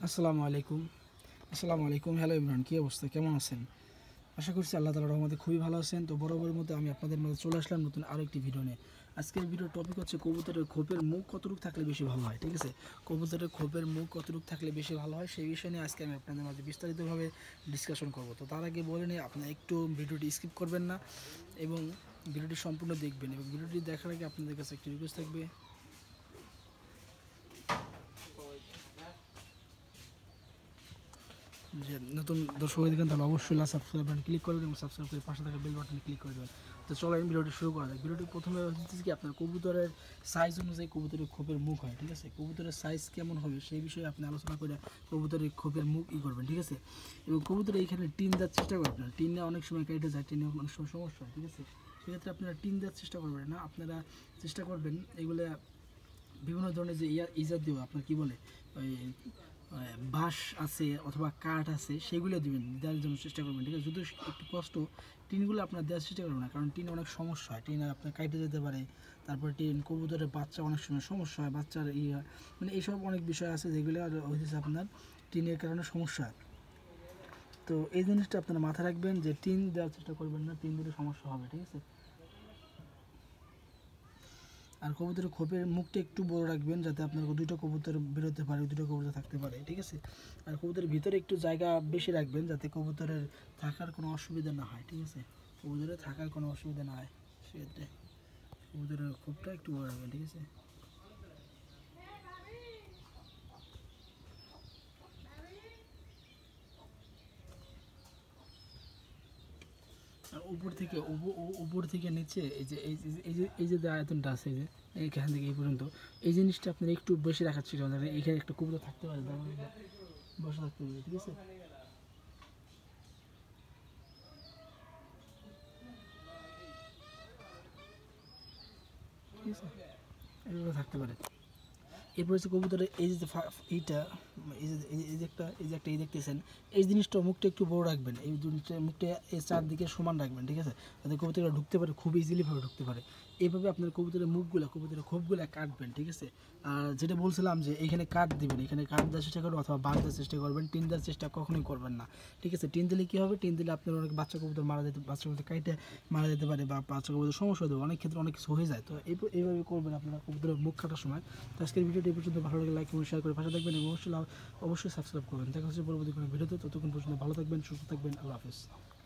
আসসালামু আলাইকুম। হ্যালো ইমরান, কী অবস্থা, কেমন আছেন? আশা করছি আল্লাহ তাআলার রহমতে খুবই ভালো আছেন। তো বরাবরের মতো আমি আপনাদের মাঝে চলে আসলাম নতুন আরও একটি ভিডিও নিয়ে। আজকের ভিডিওর টপিক হচ্ছে কবুতরের খোপের মুখ কতটুকু থাকলে বেশি ভালো হয়। ঠিক আছে, কবুতরের খোপের মুখ কতটুকু থাকলে বেশি ভালো হয় সেই বিষয় নিয়ে আজকে আমি আপনাদের মাঝে বিস্তারিতভাবে ডিসকাশন করব। তো তার আগে বলে নিই, আপনারা একটু ভিডিওটি স্কিপ করবেন না এবং ভিডিওটি সম্পূর্ণ দেখবেন। এবং ভিডিওটি দেখার আগে আপনাদের কাছে একটি রিকোয়েস্ট থাকবে, যে নতুন দর্শক হয়ে দেখেন তাহলে অবশ্যই সাবস্ক্রাইব বাটন ক্লিক করবেন এবং সাবস্ক্রাইব করে পাশে থাকা বেল বাটনে ক্লিক করে দেবেন। তো চলো আমি ভিডিওটি শুরু করা যাক। ভিডিওটি প্রথমে হচ্ছে কি, আপনার কবুতরের সাইজ অনুযায়ী কবুতরের খোপের মুখ হয়। ঠিক আছে, কবুতরের সাইজ কেমন হবে সেই বিষয়ে আপনি আলোচনা করে কবুতরের খোপের মুখ করবেন। ঠিক আছে, এবং কবুতরের এইখানে টিন দেওয়ার চেষ্টা করবেন না। টিনে অনেক সময় কেটে যায়, টিনে অনেক সময় সমস্যা হয়। ঠিক আছে, সেক্ষেত্রে আপনারা টিন দেওয়ার চেষ্টা করবেন না। আপনারা চেষ্টা করবেন এগুলো বিভিন্ন ধরনের যে ইজাত দিব, আপনার কী বলে, ওই বাঁশ আছে অথবা কাঠ আছে সেগুলো দেওয়ার জন্য চেষ্টা করবেন। ঠিক আছে, যদি একটু কষ্ট, টিনগুলো আপনার দেওয়ার চেষ্টা করবেন না, কারণ টিন অনেক সমস্যা হয়। টিন আপনার কাটে যেতে পারে। তারপরে টিন কবুতরের বাচ্চা অনেক সময় সমস্যা হয়, বাচ্চার মানে এইসব অনেক বিষয় আছে যেগুলো হইতেছে আপনার টিনের কারণে সমস্যা হয়। তো এই জিনিসটা আপনারা মাথায় রাখবেন যে টিন দেওয়ার চেষ্টা করবেন না, টিন দিলে সমস্যা হবে। ঠিক আছে, আর কবুতরের খোপের মুখটা একটু বড় রাখবেন, যাতে আপনার দুটো কবুতর বেরোতে পারে, দুটো কবুতর থাকতে পারে। ঠিক আছে, আর কবুতরের ভিতরে একটু জায়গা বেশি রাখবেন, যাতে কবুতরের থাকার কোনো অসুবিধা না হয়। ঠিক আছে, কবুতরের থাকার কোনো অসুবিধা না হয়, সেক্ষেত্রে কবুতরের খোপটা একটু বড় রাখবেন। ঠিক আছে, আর উপর থেকে নিচে এই যে আয়তনটা আছে, এই যে এখান থেকে এই পর্যন্ত, এই জিনিসটা আপনার একটু বেশি রাখার ছিল। এখানে একটা কবুতর থাকতে পারে, বসে থাকতে পারে। ঠিক আছে, ঠিক আছে, এগুলো থাকতে পারে। এরপর হচ্ছে কবুতরের এই যে এইটা, এই যে একটা এই দেখতেছেন, এই জিনিসটা মুখটা একটু বড় রাখবেন। এই জিনিসটা মুখটা এই চারদিকে সমান রাখবেন। ঠিক আছে, যাতে কবুতরটা ঢুকতে পারে, খুব ইজিলিভাবে ঢুকতে পারে। এইভাবে আপনার কবুতরের মুখগুলো, কবুতরের খোপগুলো কাটবেন। ঠিক আছে, আর যেটা বলছিলাম যে এইখানে কাট দিবেন, এখানে কাট দেওয়ার চেষ্টা করবেন অথবা বাঁশ দেওয়ার চেষ্টা করবেন, টিন দেওয়ার চেষ্টা কখনোই করবেন না। ঠিক আছে, টিন দিলে কী হবে, টিন দিলে আপনার অনেক বাচ্চা কবুতর মারা যেতে, বাচ্চা কবুতর কাইটে মারা যেতে পারে, বা বাচ্চা কবুতর সমস্যা হতে পারে, অনেক ক্ষেত্রে অনেক কিছু হয়ে যায়। তো এইভাবে করবেন আপনারা কবুতরের মুখ কাটার সময়। তো আজকের ভিডিওটি এই পর্যন্ত, ভালো লাগে লাইক এবং শেয়ার করে পাশে থাকবেন এবং অবশ্যই সাবস্ক্রাইব করবেন। দেখা হচ্ছে পরবর্তী কোনো ভিডিওতে। ততক্ষণ পর্যন্ত ভালো থাকবেন, সুস্থ থাকবেন। আল্লাহ হাফেজ।